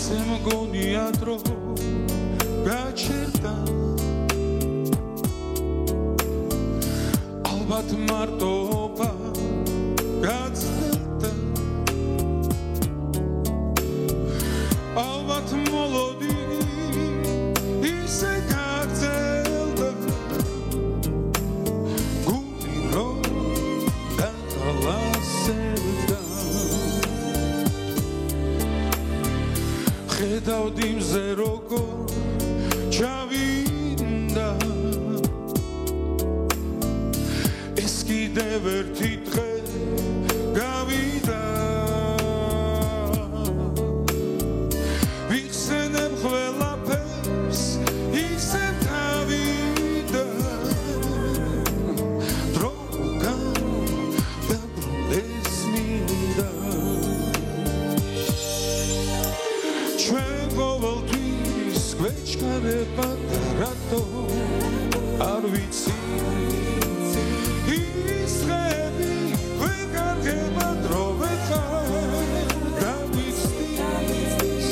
ისე მგონია დრო გაჩერდა ალბათ მარტოობა გაცდელდა ალბათ მოლოდი ისე გაგრძელდა გული რომ დათვალასებდა ხედავდი მზე როგორ ჩავინდა ეს კიდევ ერთი დღე გავიდა ვიხსენებ ყველაფერს ისე თავიდან დრო გადაბრუნდეს მინდა ჩვენ ყოველთვის გვეჩქარება და რატო არ ვიცი ის დღეები გვეკარგება დრო ვეღარ დავიცდის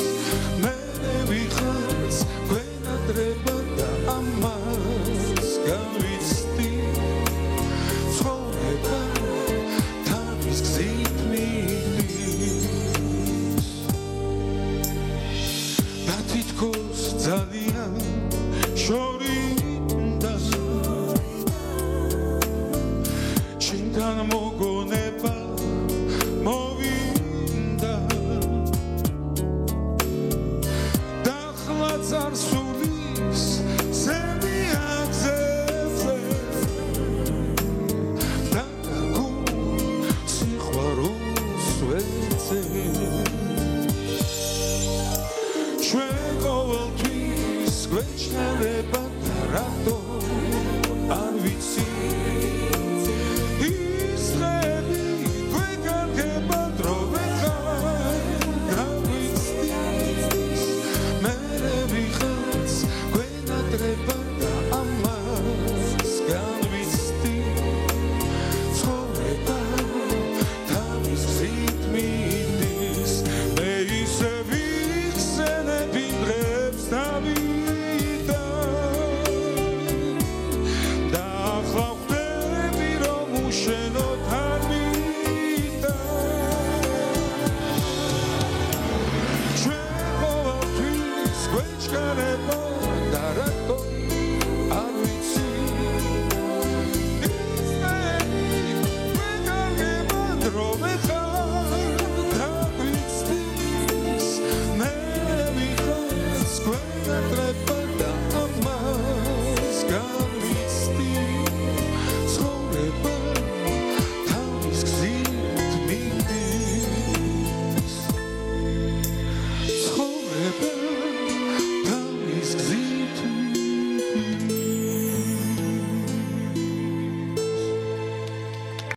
მერე ვიხარს გვენადრება და ამას გავიცდი ცხოვრება თავის გზით მიდის და თითქოს ძალიან შორინდა შენთან მოგონება მოვინდა და ხლაც არ სულის ზემი აგზებზე და სიყვარულს ვეცე ჩვენ ყოველთვის გვეჩქარება და რატო არ ვიცი